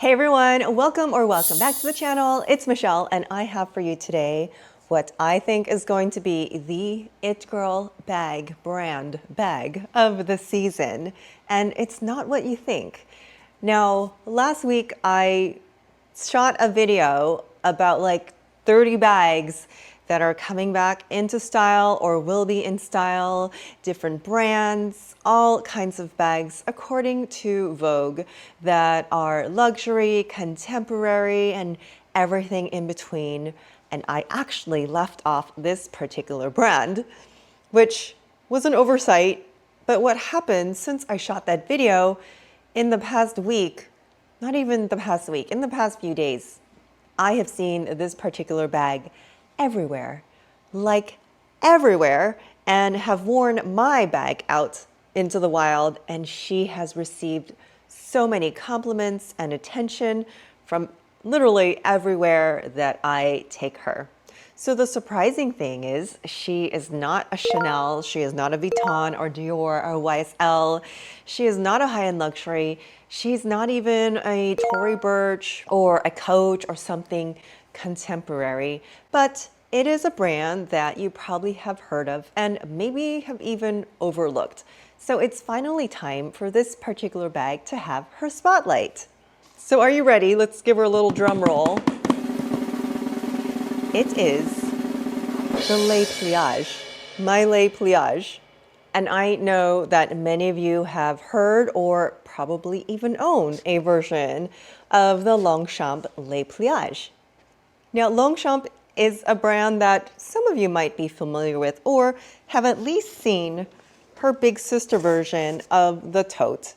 Hey everyone, welcome back to the channel. It's Michelle and I have for you today what I think is going to be the It Girl bag brand bag of the season. And it's not what you think. Now, last week I shot a video about like 30 bags that are coming back into style or will be in style, different brands, all kinds of bags according to Vogue that are luxury, contemporary, and everything in between. And I actually left off this particular brand, which was an oversight. But what happened since I shot that video in the past week, not even the past week, in the past few days, I have seen this particular bag everywhere, like everywhere, and have worn my bag out into the wild, and she has received so many compliments and attention from literally everywhere that I take her. So the surprising thing is she is not a Chanel, she is not a Vuitton or Dior or YSL, she is not a high-end luxury, she's not even a Tory Burch or a Coach or something contemporary, but it is a brand that you probably have heard of and maybe have even overlooked. So it's finally time for this particular bag to have her spotlight. So are you ready? Let's give her a little drum roll. It is the 𝐬𝐵𝐸, my 𝐬𝐵𝐸. And I know that many of you have heard or probably even own a version of the Longchamp 𝐬𝐵𝐸. Now, Longchamp is a brand that some of you might be familiar with or have at least seen her big sister version of the tote.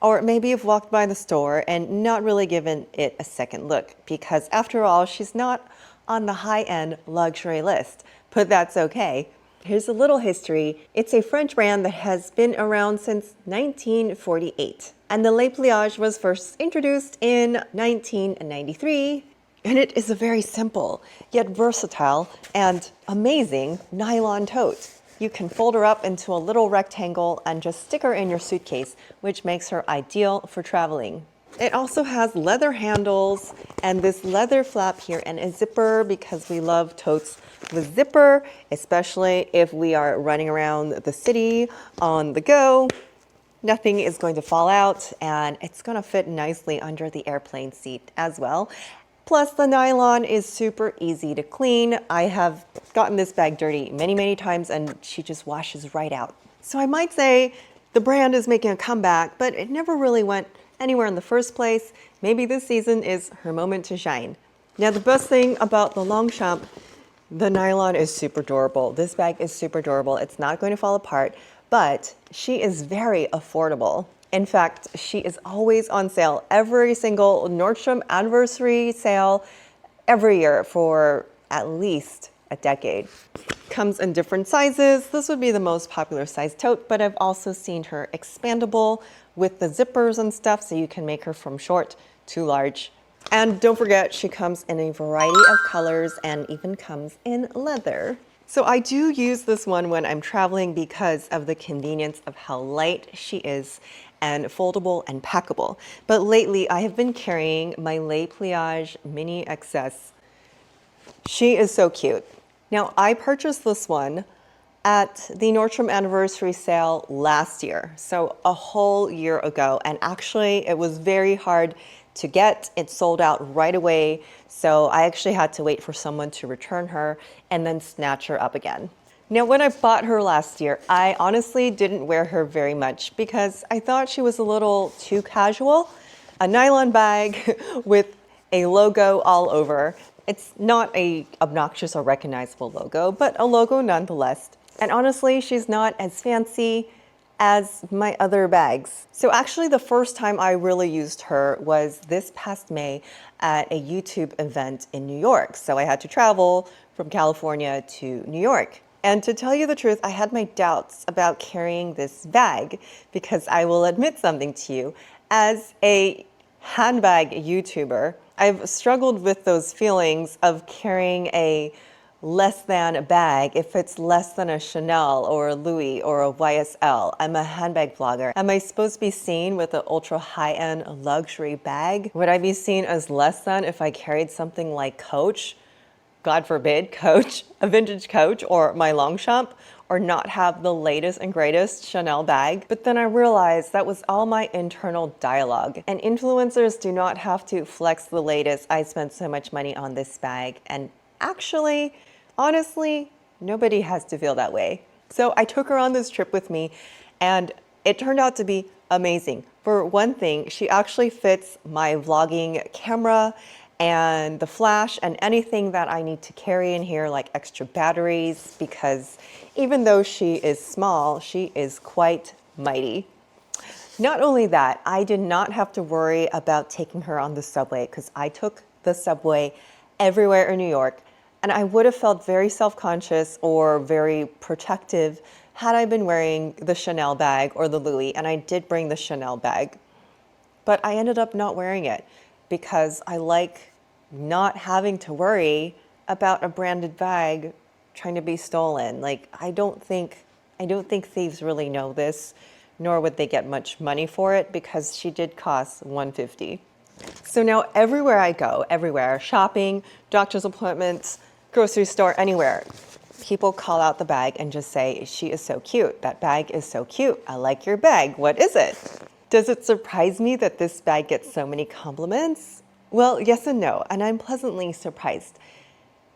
Or maybe you've walked by the store and not really given it a second look because after all, she's not on the high-end luxury list, but that's okay. Here's a little history. It's a French brand that has been around since 1948. And the 𝐬𝐵𝐸 was first introduced in 1993. And it is a very simple, yet versatile and amazing nylon tote. You can fold her up into a little rectangle and just stick her in your suitcase, which makes her ideal for traveling. It also has leather handles and this leather flap here and a zipper because we love totes with zipper, especially if we are running around the city on the go. Nothing is going to fall out and it's going to fit nicely under the airplane seat as well. Plus, the nylon is super easy to clean. I have gotten this bag dirty many, many times and she just washes right out. So I might say the brand is making a comeback, but it never really went anywhere in the first place. Maybe this season is her moment to shine. Now, the best thing about the Longchamp, the nylon is super durable. This bag is super durable. It's not going to fall apart, but she is very affordable. In fact, she is always on sale. Every single Nordstrom anniversary sale every year for at least a decade. Comes in different sizes. This would be the most popular size tote, but I've also seen her expandable with the zippers and stuff, so you can make her from short to large. And don't forget, she comes in a variety of colors and even comes in leather. So I do use this one when I'm traveling because of the convenience of how light she is and foldable and packable. But lately I have been carrying my 𝐬𝐵𝐸 Mini XS. She is so cute. Now I purchased this one at the Nordstrom anniversary sale last year, so a whole year ago. And actually it was very hard to get. It sold out right away. So I actually had to wait for someone to return her and then snatch her up again. Now, when I bought her last year, I honestly didn't wear her very much because I thought she was a little too casual. A nylon bag with a logo all over. It's not a obnoxious or recognizable logo, but a logo nonetheless. And honestly, she's not as fancy as my other bags. So actually the first time I really used her was this past May at a YouTube event in New York. So I had to travel from California to New York. And to tell you the truth, I had my doubts about carrying this bag because I will admit something to you. As a handbag YouTuber, I've struggled with those feelings of carrying a less than a bag if it's less than a Chanel or a Louis or a YSL? I'm a handbag vlogger. Am I supposed to be seen with an ultra high-end luxury bag? Would I be seen as less than if I carried something like Coach? God forbid, Coach, a vintage Coach, or my Longchamp, or not have the latest and greatest Chanel bag. But then I realized that was all my internal dialogue. And influencers do not have to flex the latest, I spent so much money on this bag. And actually, honestly, nobody has to feel that way. So I took her on this trip with me, and it turned out to be amazing. For one thing, she actually fits my vlogging camera and the flash and anything that I need to carry in here, like extra batteries, because even though she is small, she is quite mighty. Not only that, I did not have to worry about taking her on the subway, because I took the subway everywhere in New York, and I would have felt very self-conscious or very protective had I been wearing the Chanel bag or the Louis, and I did bring the Chanel bag. But I ended up not wearing it because I like not having to worry about a branded bag trying to be stolen. Like, I don't think thieves really know this, nor would they get much money for it, because she did cost $150. So now everywhere I go, everywhere, shopping, doctor's appointments, grocery store, anywhere, people call out the bag and just say, "She is so cute. That bag is so cute. I like your bag. What is it?" Does it surprise me that this bag gets so many compliments? Well, yes and no, and I'm pleasantly surprised.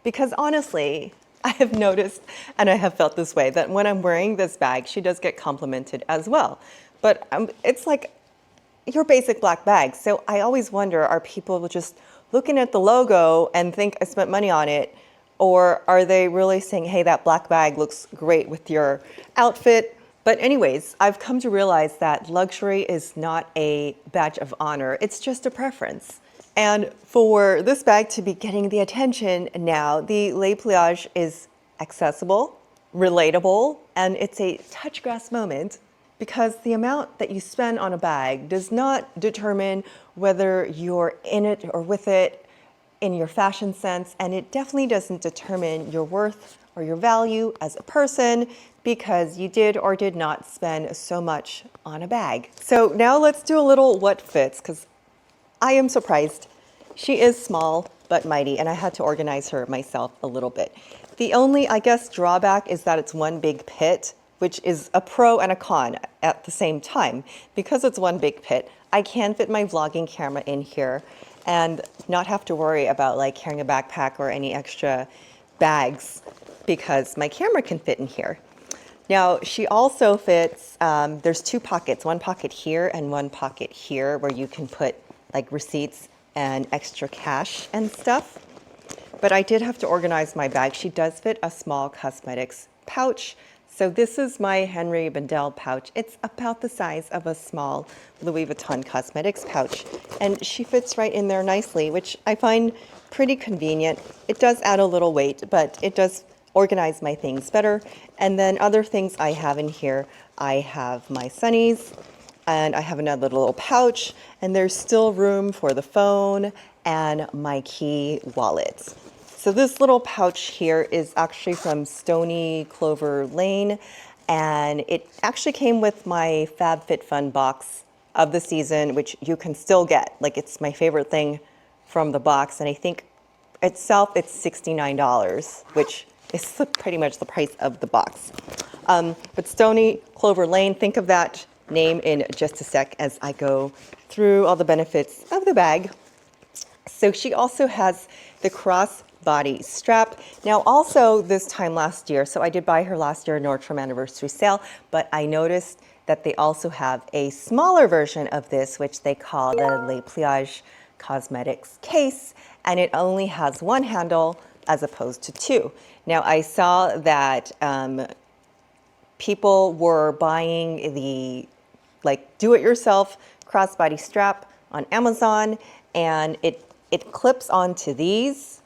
Because honestly, I have noticed, and I have felt this way, that when I'm wearing this bag, she does get complimented as well. But it's like your basic black bag. So I always wonder, are people just looking at the logo and think I spent money on it? Or are they really saying, hey, that black bag looks great with your outfit? But anyways, I've come to realize that luxury is not a badge of honor. It's just a preference. And for this bag to be getting the attention now, the Le Pliage is accessible, relatable, and it's a touch grass moment, because the amount that you spend on a bag does not determine whether you're in it or with it in your fashion sense, and it definitely doesn't determine your worth or your value as a person because you did or did not spend so much on a bag. So now let's do a little what fits, because I am surprised. She is small but mighty, and I had to organize her myself a little bit. The only, I guess, drawback is that it's one big pit, which is a pro and a con at the same time. Because it's one big pit, I can fit my vlogging camera in here and not have to worry about like carrying a backpack or any extra bags, because my camera can fit in here. Now, she also fits, there's two pockets, one pocket here and one pocket here, where you can put like receipts and extra cash and stuff. But I did have to organize my bag. She does fit a small cosmetics pouch. So this is my Henry Bendel pouch. It's about the size of a small Louis Vuitton cosmetics pouch. And she fits right in there nicely, which I find pretty convenient. It does add a little weight, but it does organize my things better. And then other things I have in here, I have my sunnies, and I have another little pouch, and there's still room for the phone and my key wallet. So this little pouch here is actually from Stony Clover Lane, and it actually came with my FabFitFun box of the season, which you can still get. Like, it's my favorite thing from the box, and I think itself it's $69, which is pretty much the price of the box. But Stony Clover Lane, think of that name in just a sec as I go through all the benefits of the bag. So she also has the crossbody strap. Now, also this time last year, so I did buy her last year Nordstrom anniversary sale, but I noticed that they also have a smaller version of this, which they call the Le Pliage Cosmetics case, and it only has one handle as opposed to two. Now, I saw that people were buying the like do-it-yourself crossbody strap on Amazon, and it clips onto this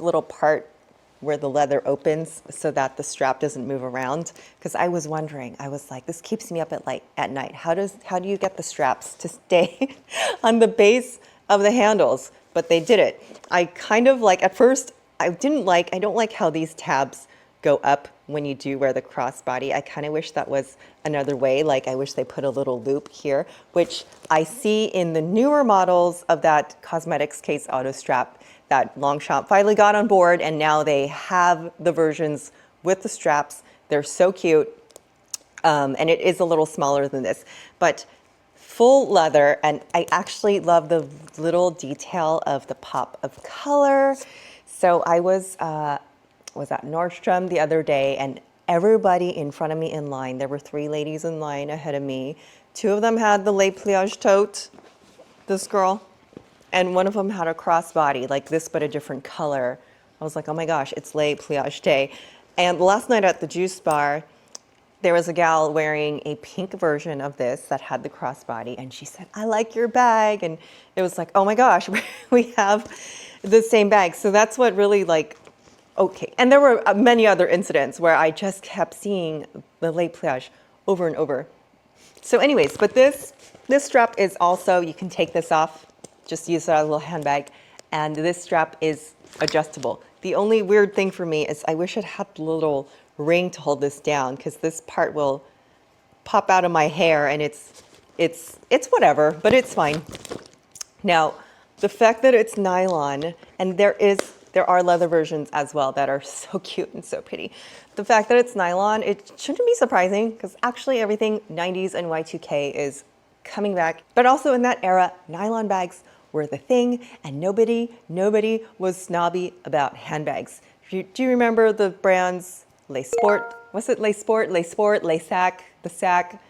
little part where the leather opens so that the strap doesn't move around. Because I was wondering, I was like, this keeps me up at night. How do you get the straps to stay on the base of the handles? But they did it. I kind of like, at first, I don't like how these tabs go up when you do wear the crossbody. I kind of wish that was another way. Like I wish they put a little loop here, which I see in the newer models of that cosmetics case auto strap that Longchamp finally got on board, and now they have the versions with the straps. They're so cute. And it is a little smaller than this, but full leather. And I actually love the little detail of the pop of color. So I was at Nordstrom the other day, and everybody in front of me in line, there were 3 ladies in line ahead of me. 2 of them had the 𝐿𝐴 tote, this girl, and one of them had a crossbody like this, but a different color. I was like, oh my gosh, it's 𝐿𝐴 day. And last night at the juice bar, there was a gal wearing a pink version of this that had the crossbody, and she said, I like your bag. And it was like, oh my gosh, we have the same bag. So that's what really like, okay. And there were many other incidents where I just kept seeing the 𝐿𝐴 over and over. So anyways, but this strap is also, you can take this off, just use it as a little handbag. And this strap is adjustable. The only weird thing for me is I wish it had a little ring to hold this down, because this part will pop out of my hair, and it's whatever, but it's fine. Now, the fact that it's nylon, and there are leather versions as well that are so cute and so pretty. The fact that it's nylon, it shouldn't be surprising, because actually everything 90s and Y2K is coming back. But also in that era, nylon bags were the thing, and nobody was snobby about handbags. Do you remember the brands 𝐿sport? Was it 𝐿sport, 𝐿sac, the sack,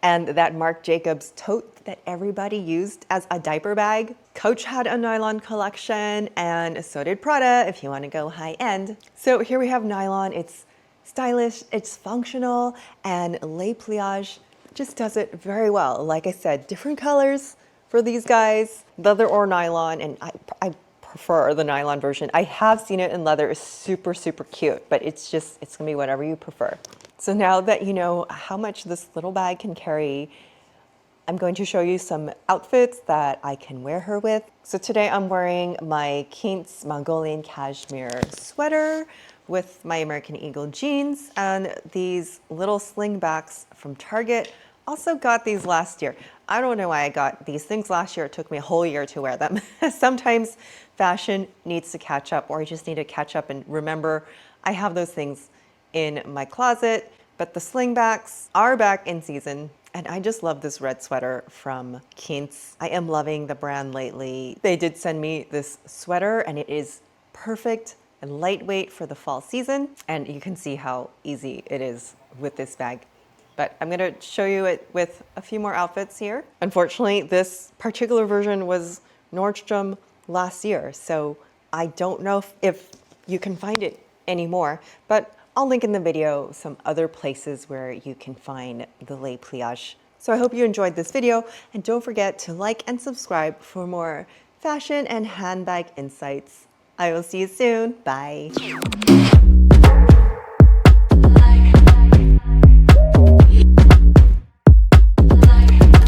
and that Marc Jacobs tote that everybody used as a diaper bag? Coach had a nylon collection, and so did Prada, if you want to go high end. So here we have nylon. It's stylish, it's functional, and 𝐿𝐴 just does it very well. Like I said, different colors for these guys, leather or nylon, and I prefer the nylon version. I have seen it in leather. It's super, super cute, but it's gonna be whatever you prefer. So now that you know how much this little bag can carry, I'm going to show you some outfits that I can wear her with. So today I'm wearing my 𝐾𝐨𝐧'𝐭 Mongolian cashmere sweater with my American Eagle jeans and these little slingbacks from Target. Also got these last year. I don't know why I got these things last year. It took me a whole year to wear them. Sometimes fashion needs to catch up, or I just need to catch up and remember I have those things in my closet. But the slingbacks are back in season, and I just love this red sweater from 𝐾𝐨𝐧'𝐭. I am loving the brand lately. They did send me this sweater, and it is perfect and lightweight for the fall season, and you can see how easy it is with this bag. But I'm gonna show you it with a few more outfits here. Unfortunately, this particular version was Nordstrom last year, so I don't know if you can find it anymore, but I'll link in the video some other places where you can find the 𝐿𝐴. So I hope you enjoyed this video, and don't forget to like and subscribe for more fashion and handbag insights. I will see you soon. Bye.